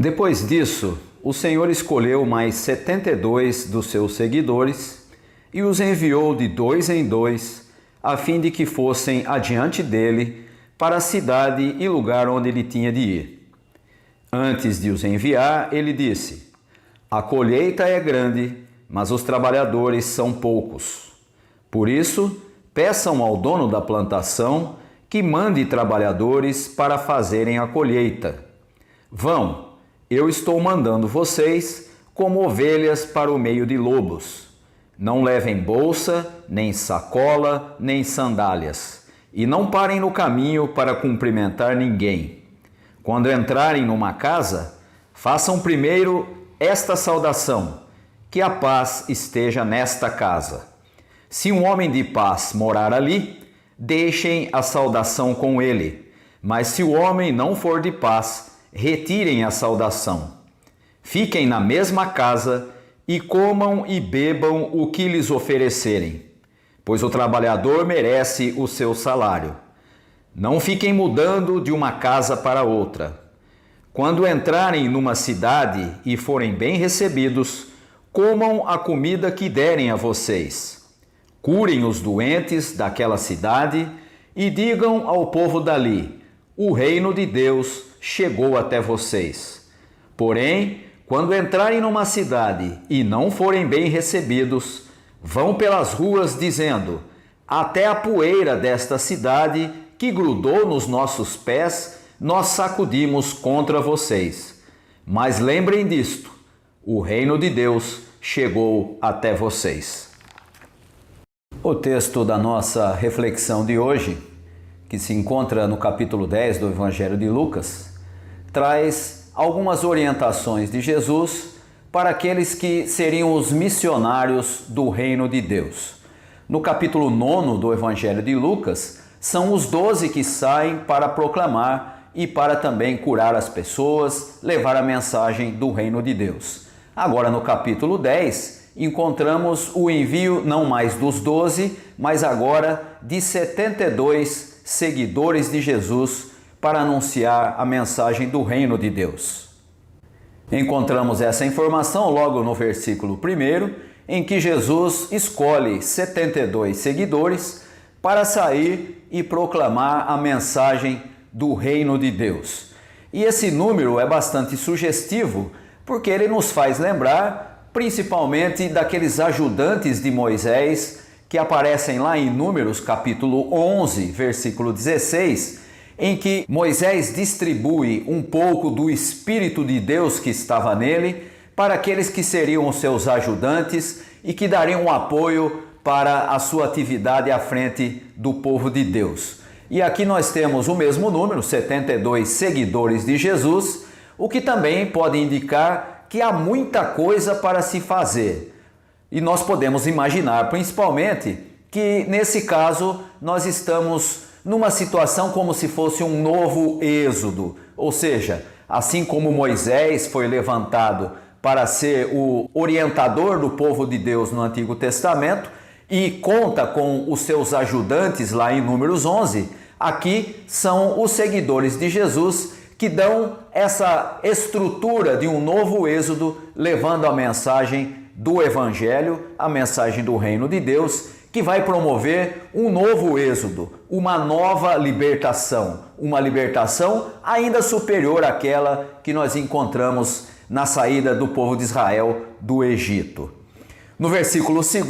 Depois disso, o Senhor escolheu mais 72 dos seus seguidores e os enviou de dois em dois, a fim de que fossem adiante dele para a cidade e lugar onde ele tinha de ir. Antes de os enviar, ele disse: A colheita é grande, mas os trabalhadores são poucos. Por isso, peçam ao dono da plantação que mande trabalhadores para fazerem a colheita. Vão, eu estou mandando vocês como ovelhas para o meio de lobos. Não levem bolsa, nem sacola, nem sandálias, e não parem no caminho para cumprimentar ninguém. Quando entrarem numa casa, façam primeiro esta saudação: que a paz esteja nesta casa. Se um homem de paz morar ali, deixem a saudação com ele. Mas se o homem não for de paz, retirem a saudação. Fiquem na mesma casa e comam e bebam o que lhes oferecerem, pois o trabalhador merece o seu salário. Não fiquem mudando de uma casa para outra. Quando entrarem numa cidade e forem bem recebidos, comam a comida que derem a vocês. Curem os doentes daquela cidade e digam ao povo dali: o reino de Deus chegou até vocês. Porém, quando entrarem numa cidade e não forem bem recebidos, vão pelas ruas dizendo: até a poeira desta cidade que grudou nos nossos pés, nós sacudimos contra vocês. Mas lembrem disto: o reino de Deus chegou até vocês. O texto da nossa reflexão de hoje, que se encontra no capítulo 10 do Evangelho de Lucas, traz algumas orientações de Jesus para aqueles que seriam os missionários do reino de Deus. No capítulo 9 do Evangelho de Lucas, são os 12 que saem para proclamar e para também curar as pessoas, levar a mensagem do reino de Deus. Agora, no capítulo 10, encontramos o envio não mais dos 12, mas agora de 72 seguidores de Jesus para anunciar a mensagem do reino de Deus. Encontramos essa informação logo no versículo 1, em que Jesus escolhe 72 seguidores para sair e proclamar a mensagem do reino de Deus. E esse número é bastante sugestivo, porque ele nos faz lembrar principalmente daqueles ajudantes de Moisés que aparecem lá em Números capítulo 11, versículo 16, em que Moisés distribui um pouco do Espírito de Deus que estava nele para aqueles que seriam os seus ajudantes e que dariam apoio para a sua atividade à frente do povo de Deus. E aqui nós temos o mesmo número, 72 seguidores de Jesus, o que também pode indicar que há muita coisa para se fazer. E nós podemos imaginar, principalmente, que nesse caso nós estamos numa situação como se fosse um novo êxodo, ou seja, assim como Moisés foi levantado para ser o orientador do povo de Deus no Antigo Testamento e conta com os seus ajudantes lá em Números 11, aqui são os seguidores de Jesus que dão essa estrutura de um novo êxodo, levando a mensagem do Evangelho, a mensagem do reino de Deus, que vai promover um novo êxodo, uma nova libertação, uma libertação ainda superior àquela que nós encontramos na saída do povo de Israel do Egito. No versículo 2,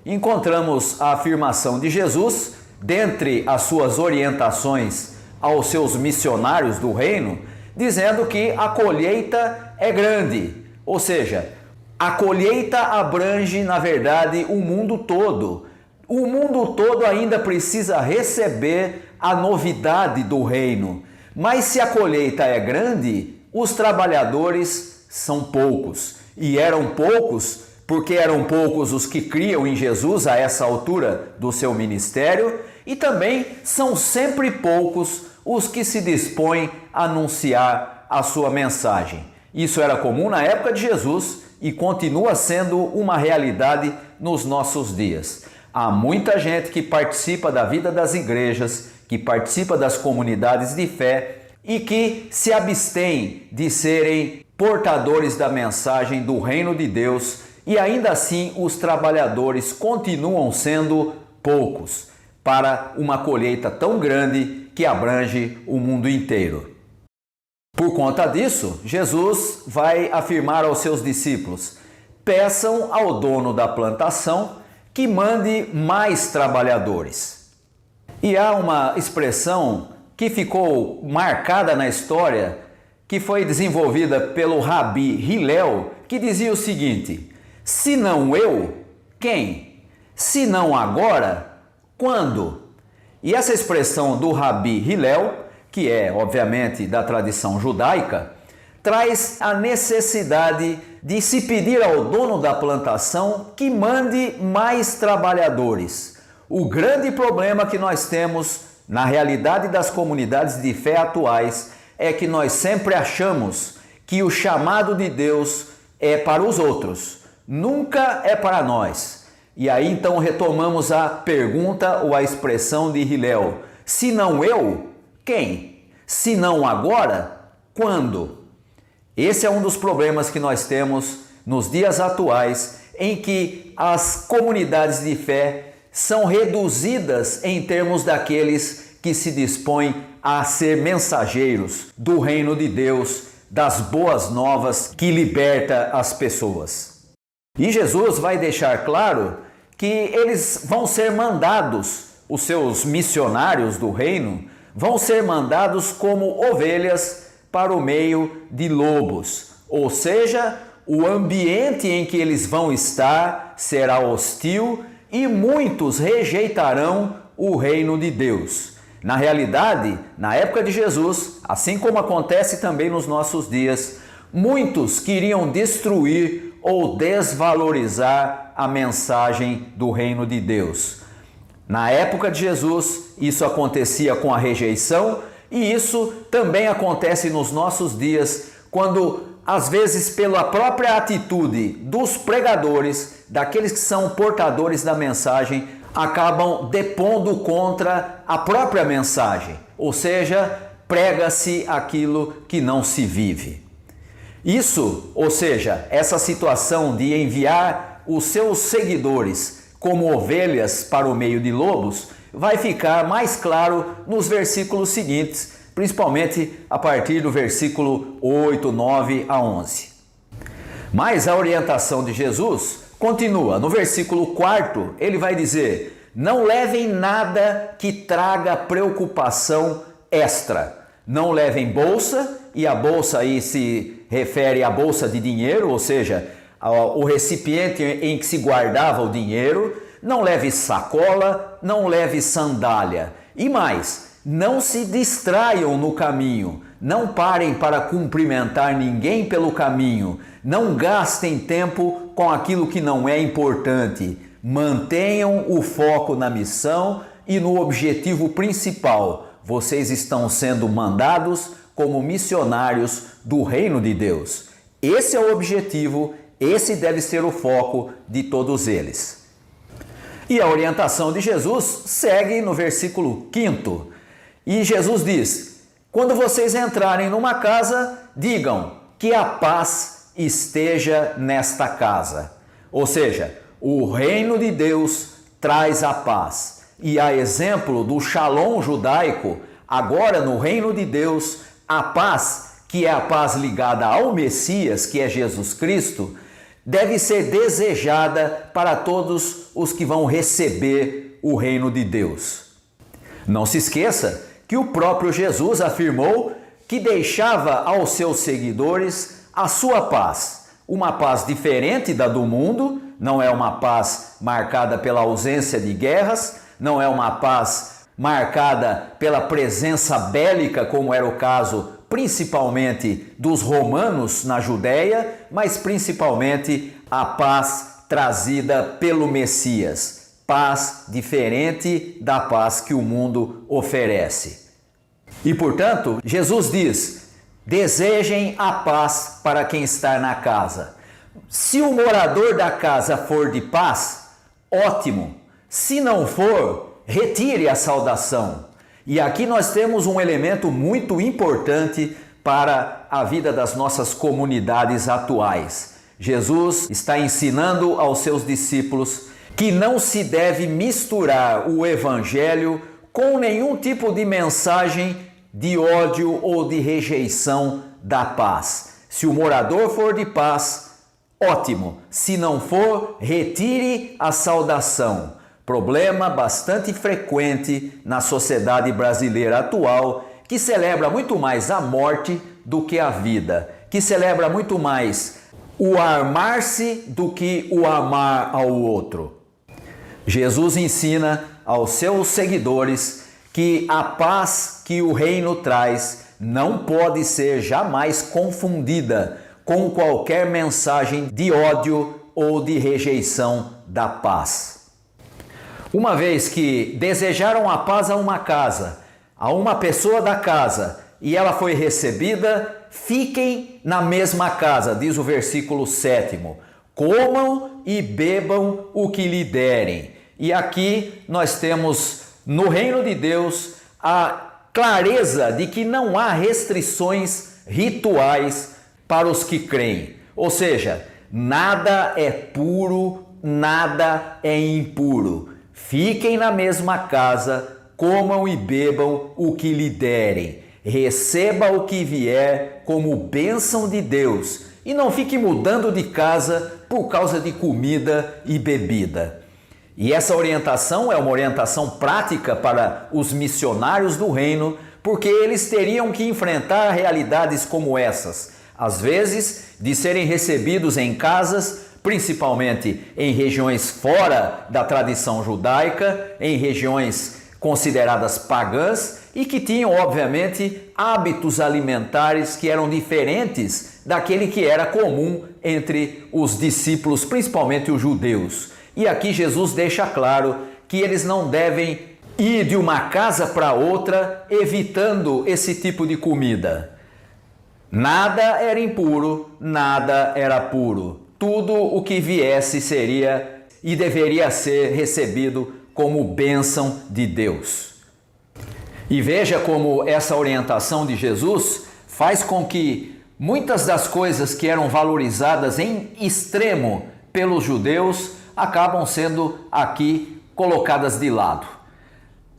encontramos a afirmação de Jesus, dentre as suas orientações aos seus missionários do reino, dizendo que a colheita é grande, ou seja, a colheita abrange, na verdade, o mundo todo. O mundo todo ainda precisa receber a novidade do reino. Mas se a colheita é grande, os trabalhadores são poucos. E eram poucos porque eram poucos os que criam em Jesus a essa altura do seu ministério, e também são sempre poucos os que se dispõem a anunciar a sua mensagem. Isso era comum na época de Jesus e continua sendo uma realidade nos nossos dias. Há muita gente que participa da vida das igrejas, que participa das comunidades de fé, e que se abstêm de serem portadores da mensagem do reino de Deus, e ainda assim os trabalhadores continuam sendo poucos para uma colheita tão grande que abrange o mundo inteiro. Por conta disso, Jesus vai afirmar aos seus discípulos: peçam ao dono da plantação que mande mais trabalhadores. E há uma expressão que ficou marcada na história, que foi desenvolvida pelo Rabi Hillel, que dizia o seguinte: se não eu, quem? Se não agora, quando? E essa expressão do Rabi Hillel, que é obviamente da tradição judaica, traz a necessidade de se pedir ao dono da plantação que mande mais trabalhadores. O grande problema que nós temos na realidade das comunidades de fé atuais é que nós sempre achamos que o chamado de Deus é para os outros, nunca é para nós. E aí então retomamos a pergunta ou a expressão de Hillel: se não eu, quem? Se não agora, quando? Esse é um dos problemas que nós temos nos dias atuais, em que as comunidades de fé são reduzidas em termos daqueles que se dispõem a ser mensageiros do reino de Deus, das boas novas que liberta as pessoas. E Jesus vai deixar claro que eles vão ser mandados, os seus missionários do reino, vão ser mandados como ovelhas para o meio de lobos, ou seja, o ambiente em que eles vão estar será hostil e muitos rejeitarão o reino de Deus. Na realidade, na época de Jesus, assim como acontece também nos nossos dias, muitos queriam destruir ou desvalorizar a mensagem do reino de Deus. Na época de Jesus, isso acontecia com a rejeição, e isso também acontece nos nossos dias, quando, às vezes, pela própria atitude dos pregadores, daqueles que são portadores da mensagem, acabam depondo contra a própria mensagem, ou seja, prega-se aquilo que não se vive. Isso, ou seja, essa situação de enviar os seus seguidores como ovelhas para o meio de lobos, vai ficar mais claro nos versículos seguintes, principalmente a partir do versículo 8, 9 a 11. Mas a orientação de Jesus continua. No versículo 4, ele vai dizer: não levem nada que traga preocupação extra. Não levem bolsa, e a bolsa aí se refere à bolsa de dinheiro, ou seja, o recipiente em que se guardava o dinheiro. Não leve sacola, não leve sandália. E mais, não se distraiam no caminho, não parem para cumprimentar ninguém pelo caminho, não gastem tempo com aquilo que não é importante. Mantenham o foco na missão e no objetivo principal. Vocês estão sendo mandados como missionários do reino de Deus. Esse é o objetivo, esse deve ser o foco de todos eles. E a orientação de Jesus segue no versículo 5. E Jesus diz: quando vocês entrarem numa casa, digam que a paz esteja nesta casa. Ou seja, o reino de Deus traz a paz. E a exemplo do Shalom judaico, agora no reino de Deus, a paz, que é a paz ligada ao Messias, que é Jesus Cristo, deve ser desejada para todos os que vão receber o reino de Deus. Não se esqueça que o próprio Jesus afirmou que deixava aos seus seguidores a sua paz, uma paz diferente da do mundo, não é uma paz marcada pela ausência de guerras, não é uma paz marcada pela presença bélica, como era o caso principalmente dos romanos na Judéia, mas principalmente a paz trazida pelo Messias, paz diferente da paz que o mundo oferece. E portanto, Jesus diz: desejem a paz para quem está na casa. Se o morador da casa for de paz, ótimo. Se não for, retire a saudação. E aqui nós temos um elemento muito importante para a vida das nossas comunidades atuais. Jesus está ensinando aos seus discípulos que não se deve misturar o evangelho com nenhum tipo de mensagem de ódio ou de rejeição da paz. Se o morador for de paz, ótimo. Se não for, retire a saudação. Problema bastante frequente na sociedade brasileira atual, que celebra muito mais a morte do que a vida, que celebra muito mais o armar-se do que o amar ao outro. Jesus ensina aos seus seguidores que a paz que o reino traz não pode ser jamais confundida com qualquer mensagem de ódio ou de rejeição da paz. Uma vez que desejaram a paz a uma casa, a uma pessoa da casa, e ela foi recebida, fiquem na mesma casa, diz o versículo 7º. Comam e bebam o que lhe derem. E aqui nós temos no reino de Deus a clareza de que não há restrições rituais para os que creem. Ou seja, nada é puro, nada é impuro. Fiquem na mesma casa, comam e bebam o que lhe derem. Receba o que vier como bênção de Deus e não fique mudando de casa por causa de comida e bebida. E essa orientação é uma orientação prática para os missionários do reino, porque eles teriam que enfrentar realidades como essas. Às vezes, de serem recebidos em casas, principalmente em regiões fora da tradição judaica, em regiões consideradas pagãs e que tinham, obviamente, hábitos alimentares que eram diferentes daquele que era comum entre os discípulos, principalmente os judeus. E aqui Jesus deixa claro que eles não devem ir de uma casa para outra evitando esse tipo de comida. Nada era impuro, nada era puro. Tudo o que viesse seria e deveria ser recebido como bênção de Deus. E veja como essa orientação de Jesus faz com que muitas das coisas que eram valorizadas em extremo pelos judeus acabam sendo aqui colocadas de lado.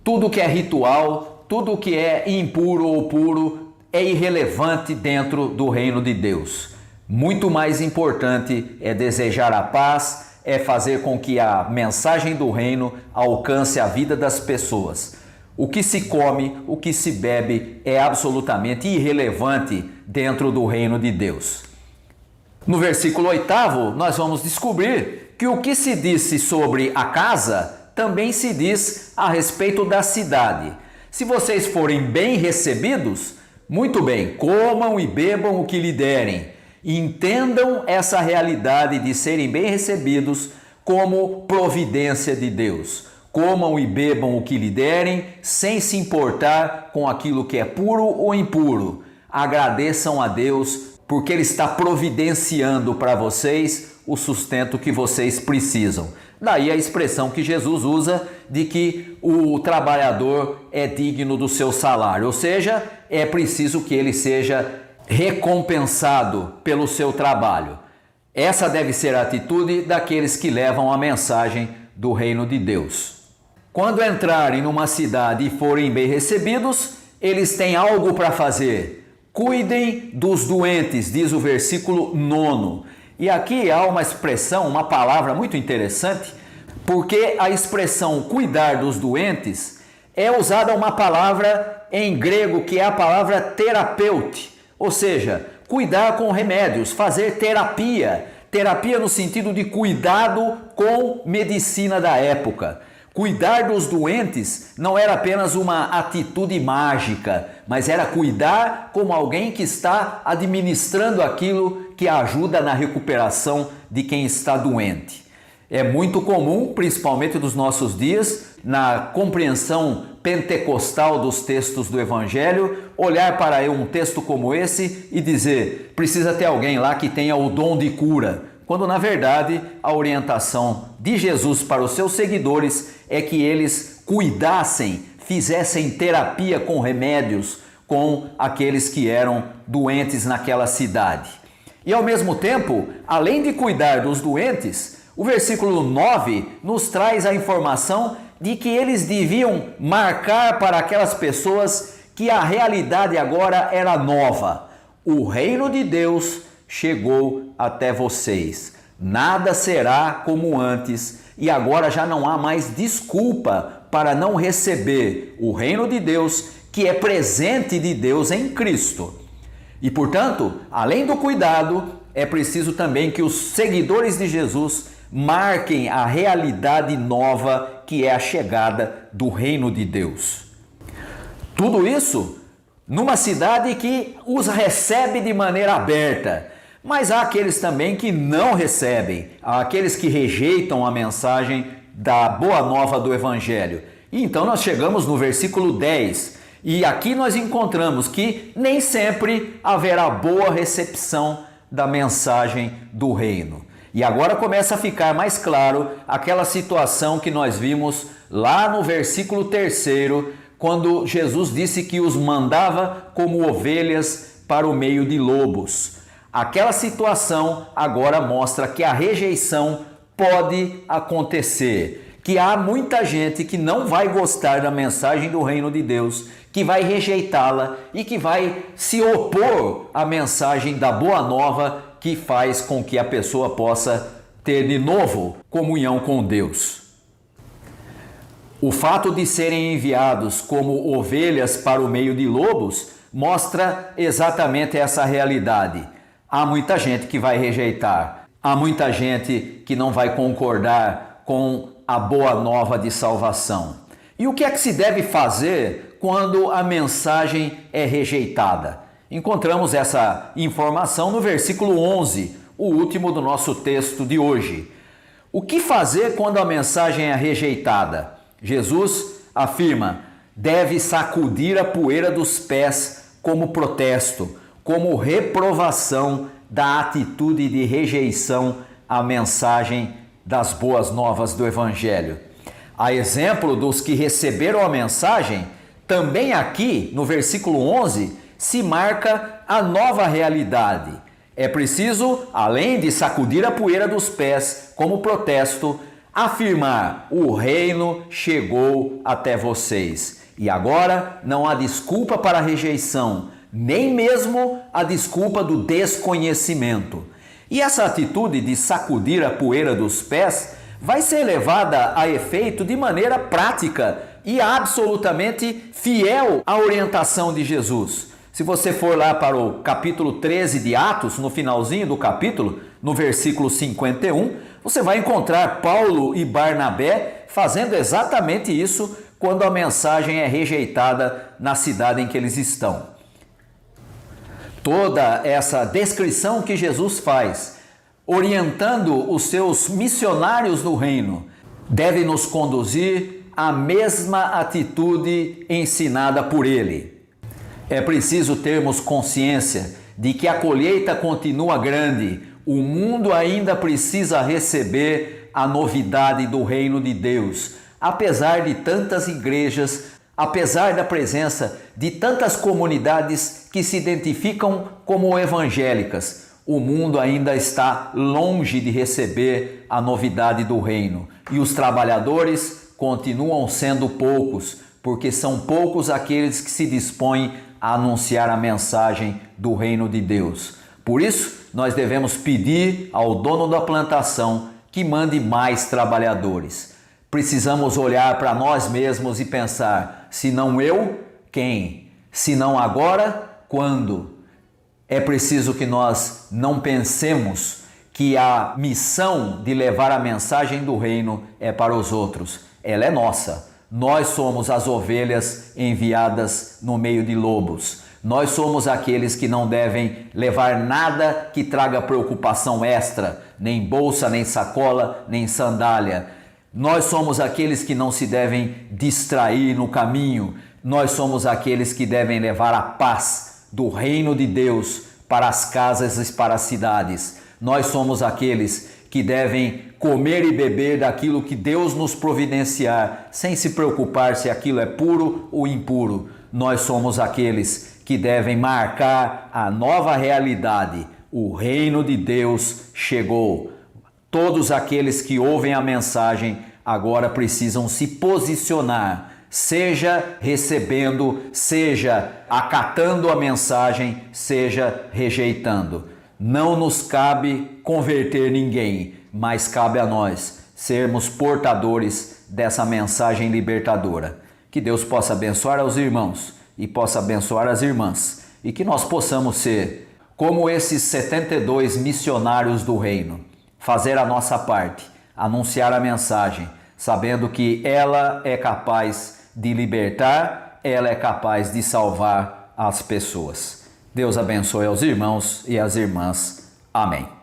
Tudo que é ritual, tudo que é impuro ou puro é irrelevante dentro do reino de Deus. Muito mais importante é desejar a paz, é fazer com que a mensagem do reino alcance a vida das pessoas. O que se come, o que se bebe é absolutamente irrelevante dentro do reino de Deus. No versículo 8º, nós vamos descobrir que o que se disse sobre a casa também se diz a respeito da cidade. Se vocês forem bem recebidos, muito bem, comam e bebam o que lhe derem. Entendam essa realidade de serem bem recebidos como providência de Deus. Comam e bebam o que lhe derem, sem se importar com aquilo que é puro ou impuro. Agradeçam a Deus, porque Ele está providenciando para vocês o sustento que vocês precisam. Daí a expressão que Jesus usa de que o trabalhador é digno do seu salário, ou seja, é preciso que ele seja recompensado pelo seu trabalho. Essa deve ser a atitude daqueles que levam a mensagem do reino de Deus. Quando entrarem numa cidade e forem bem recebidos, eles têm algo para fazer. Cuidem dos doentes, diz o versículo 9. E aqui há uma expressão, uma palavra muito interessante, porque a expressão cuidar dos doentes é usada uma palavra em grego que é a palavra terapeute. Ou seja, cuidar com remédios, fazer terapia. Terapia no sentido de cuidado com medicina da época. Cuidar dos doentes não era apenas uma atitude mágica, mas era cuidar como alguém que está administrando aquilo que ajuda na recuperação de quem está doente. É muito comum, principalmente nos nossos dias, na compreensão pentecostal dos textos do Evangelho, olhar para um texto como esse e dizer: precisa ter alguém lá que tenha o dom de cura, quando na verdade a orientação de Jesus para os seus seguidores é que eles cuidassem fizessem terapia com remédios com aqueles que eram doentes naquela cidade. E ao mesmo tempo, além de cuidar dos doentes, o versículo 9 nos traz a informação de que eles deviam marcar para aquelas pessoas que a realidade agora era nova. O reino de Deus chegou até vocês. Nada será como antes e agora já não há mais desculpa para não receber o reino de Deus, que é presente de Deus em Cristo. E, portanto, além do cuidado, é preciso também que os seguidores de Jesus marquem a realidade nova que é a chegada do reino de Deus. Tudo isso numa cidade que os recebe de maneira aberta, mas há aqueles também que não recebem, há aqueles que rejeitam a mensagem da boa nova do Evangelho. E então nós chegamos no versículo 10, e aqui nós encontramos que nem sempre haverá boa recepção da mensagem do reino. E agora começa a ficar mais claro aquela situação que nós vimos lá no versículo 3, quando Jesus disse que os mandava como ovelhas para o meio de lobos. Aquela situação agora mostra que a rejeição pode acontecer, que há muita gente que não vai gostar da mensagem do reino de Deus, que vai rejeitá-la e que vai se opor à mensagem da boa nova que faz com que a pessoa possa ter de novo comunhão com Deus. O fato de serem enviados como ovelhas para o meio de lobos mostra exatamente essa realidade. Há muita gente que vai rejeitar, há muita gente que não vai concordar com a boa nova de salvação. E o que é que se deve fazer quando a mensagem é rejeitada? Encontramos essa informação no versículo 11, o último do nosso texto de hoje. O que fazer quando a mensagem é rejeitada? Jesus afirma: deve sacudir a poeira dos pés como protesto, como reprovação da atitude de rejeição à mensagem das boas novas do Evangelho. A exemplo dos que receberam a mensagem, também aqui no versículo 11 se marca a nova realidade. É preciso, além de sacudir a poeira dos pés como protesto, afirmar: o reino chegou até vocês. E agora não há desculpa para a rejeição, nem mesmo a desculpa do desconhecimento. E essa atitude de sacudir a poeira dos pés vai ser levada a efeito de maneira prática e absolutamente fiel à orientação de Jesus. Se você for lá para o capítulo 13 de Atos, no finalzinho do capítulo, no versículo 51, você vai encontrar Paulo e Barnabé fazendo exatamente isso quando a mensagem é rejeitada na cidade em que eles estão. Toda essa descrição que Jesus faz, orientando os seus missionários no reino, deve nos conduzir à mesma atitude ensinada por ele. É preciso termos consciência de que a colheita continua grande, o mundo ainda precisa receber a novidade do reino de Deus, apesar de tantas igrejas, apesar da presença de tantas comunidades que se identificam como evangélicas, o mundo ainda está longe de receber a novidade do reino. E os trabalhadores continuam sendo poucos, porque são poucos aqueles que se dispõem a anunciar a mensagem do reino de Deus. Por isso, nós devemos pedir ao dono da plantação que mande mais trabalhadores. Precisamos olhar para nós mesmos e pensar: se não eu, quem? Se não agora, quando? É preciso que nós não pensemos que a missão de levar a mensagem do reino é para os outros. Ela é nossa. Nós somos as ovelhas enviadas no meio de lobos. Nós somos aqueles que não devem levar nada que traga preocupação extra, nem bolsa, nem sacola, nem sandália. Nós somos aqueles que não se devem distrair no caminho. Nós somos aqueles que devem levar a paz do reino de Deus para as casas e para as cidades. Nós somos aqueles que devem comer e beber daquilo que Deus nos providenciar, sem se preocupar se aquilo é puro ou impuro. Nós somos aqueles que devem marcar a nova realidade. O reino de Deus chegou. Todos aqueles que ouvem a mensagem agora precisam se posicionar, seja recebendo, seja acatando a mensagem, seja rejeitando. Não nos cabe converter ninguém, mas cabe a nós sermos portadores dessa mensagem libertadora. Que Deus possa abençoar aos irmãos e possa abençoar as irmãs, e que nós possamos ser como esses 72 missionários do reino, fazer a nossa parte, anunciar a mensagem, sabendo que ela é capaz de libertar, ela é capaz de salvar as pessoas. Deus abençoe aos irmãos e às irmãs. Amém.